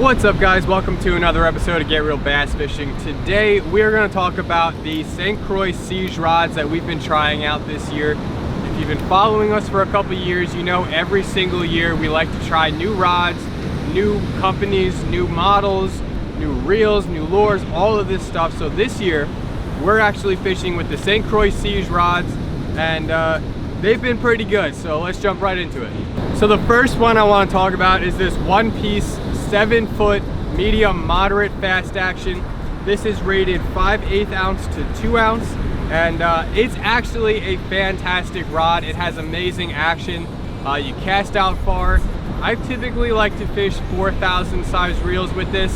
What's up guys, welcome to another episode of Get Real Bass Fishing. Today we're going to talk about the St. Croix Seage rods that we've been trying out this year. If you've been following us for a couple years, you know every single year we like to try new rods, new companies, new models, new reels, new lures, all of this stuff. So this year we're actually fishing with the St. Croix Seage rods, and they've been pretty good, so let's jump right into it. So the first one I want to talk about is this one-piece 7-foot medium moderate fast action. This is rated 5/8 ounce to 2 ounce, and it's actually a fantastic rod. It has amazing action. You cast out far. I typically like to fish 4,000 size reels with this.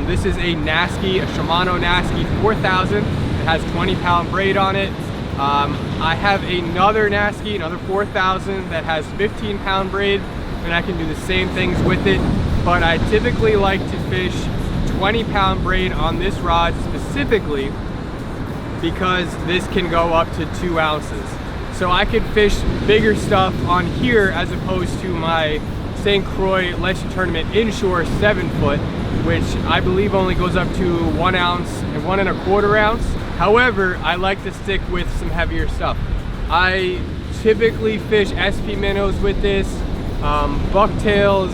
This is a Nasky, a Shimano Nasky 4000. It has 20-pound braid on it. I have another Nasky, another 4000 that has 15-pound braid, and I can do the same things with it. But I typically like to fish 20-pound braid on this rod specifically because this can go up to 2 ounces. So I could fish bigger stuff on here as opposed to my St. Croix Legend Tournament inshore 7-foot, which I believe only goes up to 1 ounce and 1 1/4 ounce. However, I like to stick with some heavier stuff. I typically fish SP minnows with this, bucktails,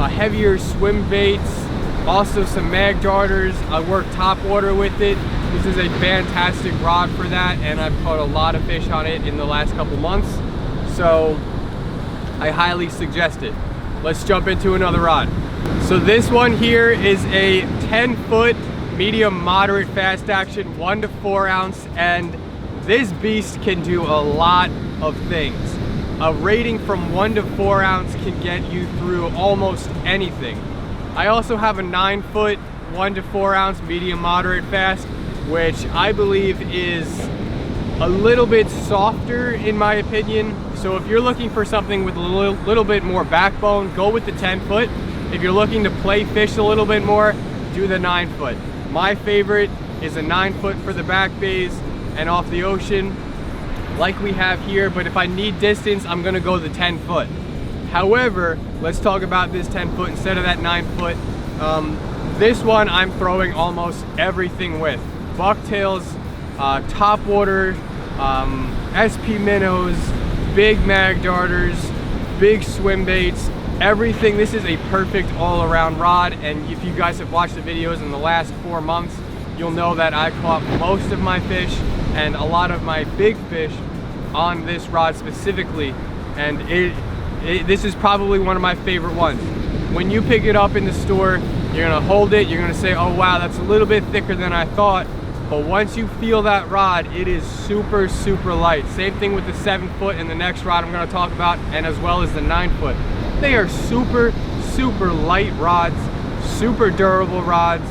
heavier swim baits, also some mag darters. I work top water with it. This is a fantastic rod for that, and I've caught a lot of fish on it in the last couple months, so I highly suggest it. Let's jump into another rod. So this one here is a 10-foot medium moderate fast action, 1 to 4 ounce, and this beast can do a lot of things. A rating from 1 to 4 ounce can get you through almost anything. I also have a 9-foot 1 to 4 ounce medium moderate fast, which I believe is a little bit softer in my opinion. So if you're looking for something with a little bit more backbone, go with the 10-foot. If you're looking to play fish a little bit more, do the 9-foot. My favorite is a 9-foot for the back bays and off the ocean, like we have here, but if I need distance, I'm gonna go the 10-foot. However, let's talk about this 10-foot instead of that 9-foot. This one I'm throwing almost everything with. Bucktails, top water, SP minnows, big mag darters, big swim baits, everything. This is a perfect all-around rod, and if you guys have watched the videos in the last 4 months, you'll know that I caught most of my fish and a lot of my big fish on this rod specifically, and this is probably one of my favorite ones. When you pick it up in the store, you're gonna hold it, you're gonna say, oh wow, that's a little bit thicker than I thought, but once you feel that rod, it is super light. Same thing with the 7-foot and the next rod I'm gonna talk about, and as well as the 9-foot. They are super light rods, super durable rods,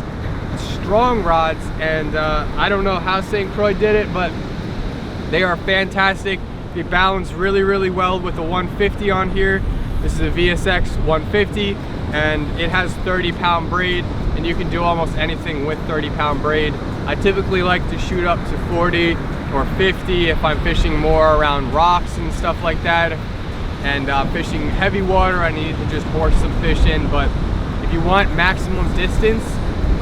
strong rods, and I don't know how St. Croix did it, but they are fantastic. They balance really well with the 150 on here. This is a VSX 150, and it has 30-pound braid, and you can do almost anything with 30-pound braid. I typically like to shoot up to 40 or 50 if I'm fishing more around rocks and stuff like that, and fishing heavy water, I need to just force some fish in. But if you want maximum distance,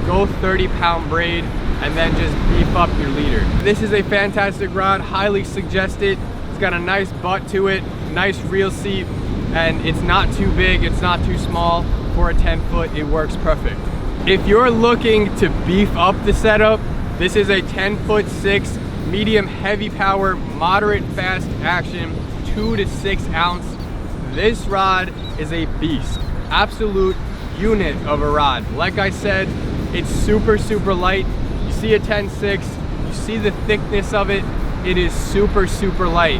go 30-pound braid and then just beef up your leader. This is a fantastic rod, highly suggest it. It's got a nice butt to it, nice reel seat, and it's not too big, it's not too small. For a 10-foot, it works perfect. If you're looking to beef up the setup, this is a 10-foot 6 medium heavy power moderate fast action, 2 to 6 ounce. This rod is a beast, absolute unit of a rod. Like I said, it's super light. You see a 10-6, you see the thickness of it. It is super light,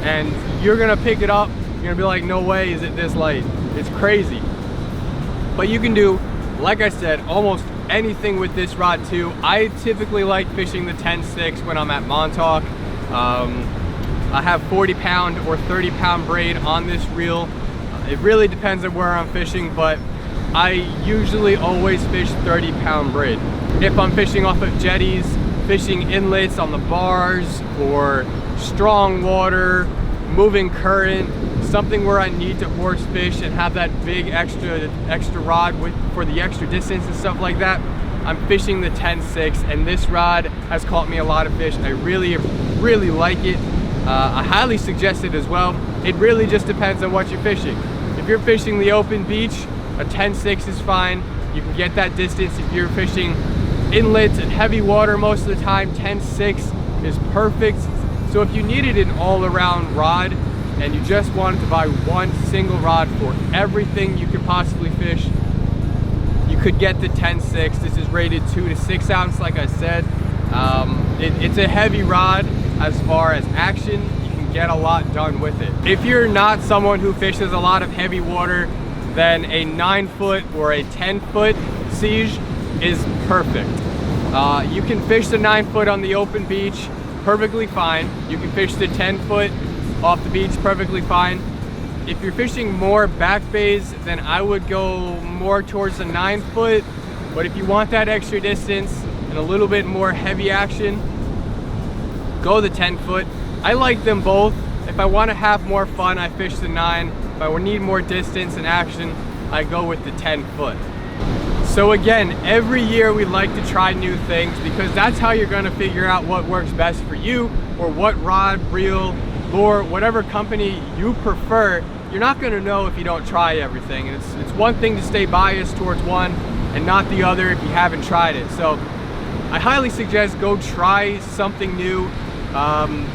and you're gonna pick it up, you're gonna be like, no way is it this light. It's crazy. But you can do, like I said, almost anything with this rod too. I typically like fishing the 10-6 when I'm at Montauk. I have 40-pound or 30-pound braid on this reel. It really depends on where I'm fishing, but I usually always fish 30-pound braid. If I'm fishing off of jetties, fishing inlets on the bars, or strong water, moving current, something where I need to horse fish and have that big extra rod for the extra distance and stuff like that, I'm fishing the 10-6, and this rod has caught me a lot of fish. I really like it. I highly suggest it as well. It really just depends on what you're fishing. If you're fishing the open beach, a 10-6 is fine. You can get that distance. If you're fishing inlets and heavy water most of the time, 10-6 is perfect. So if you needed an all-around rod and you just wanted to buy one single rod for everything you could possibly fish, you could get the 10-6. This is rated 2 to 6 ounce, like I said. It's a heavy rod as far as action. You can get a lot done with it. If you're not someone who fishes a lot of heavy water, then a 9-foot or a 10-foot Seage is perfect. You can fish the 9-foot on the open beach perfectly fine. You can fish the 10-foot off the beach perfectly fine. If you're fishing more back bays, then I would go more towards the 9-foot. But if you want that extra distance and a little bit more heavy action, go the 10-foot. I like them both. If I want to have more fun, I fish the 9. If I need more distance and action, I go with the 10-foot. So again, every year we like to try new things because that's how you're going to figure out what works best for you, or what rod, reel, lure, whatever company you prefer. You're not going to know if you don't try everything. And it's one thing to stay biased towards one and not the other if you haven't tried it. So I highly suggest go try something new.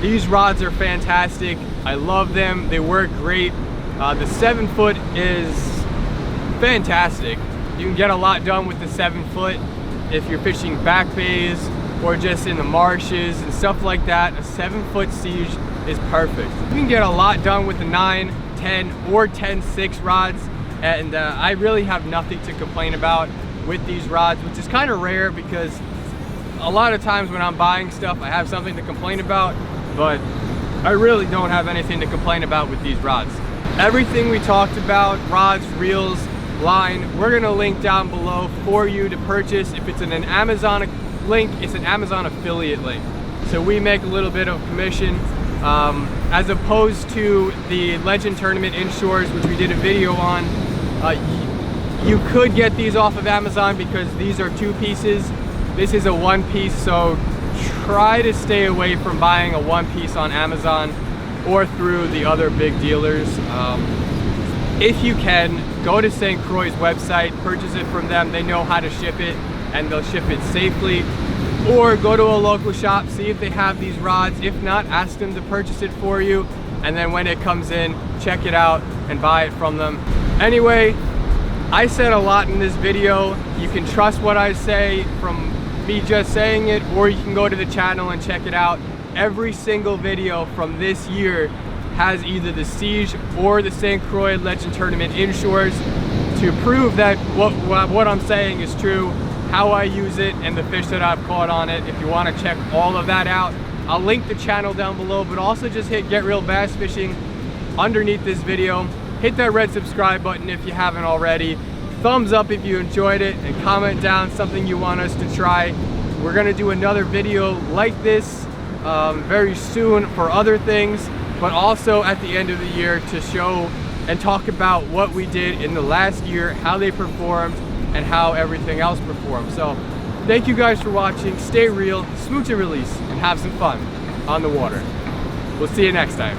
These rods are fantastic. I love them. They work great. The 7-foot is fantastic. You can get a lot done with the 7-foot if you're fishing back bays or just in the marshes and stuff like that. A 7-foot Seage is perfect. You can get a lot done with the 9, 10, or 10-6 rods, and I really have nothing to complain about with these rods, which is kind of rare because a lot of times when I'm buying stuff I have something to complain about, but I really don't have anything to complain about with these rods. Everything we talked about, rods, reels, line, we're gonna link down below for you to purchase. If it's an Amazon link, it's an Amazon affiliate link, so we make a little bit of commission, as opposed to the Legend Tournament inshores, which we did a video on. You could get these off of Amazon because these are 2 pieces. This is a 1 piece, so try to stay away from buying a 1 piece on Amazon or through the other big dealers. If you can, go to St. Croix's website, purchase it from them. They know how to ship it and they'll ship it safely. Or go to a local shop, see if they have these rods. If not, ask them to purchase it for you, and then when it comes in, check it out and buy it from them. Anyway, I said a lot in this video. You can trust what I say from me just saying it, or you can go to the channel and check it out. Every single video from this year has either the Seage or the St. Croix Legend Tournament inshores to prove that what I'm saying is true, how I use it, and the fish that I've caught on it. If you want to check all of that out, I'll link the channel down below, but also just hit Get Real Bass Fishing underneath this video. Hit that red subscribe button if you haven't already. Thumbs up if you enjoyed it, and comment down something you want us to try. We're gonna do another video like this very soon for other things, but also at the end of the year to show and talk about what we did in the last year, how they performed, and how everything else performed. So thank you guys for watching. Stay real, smooch and release, and have some fun on the water. We'll see you next time.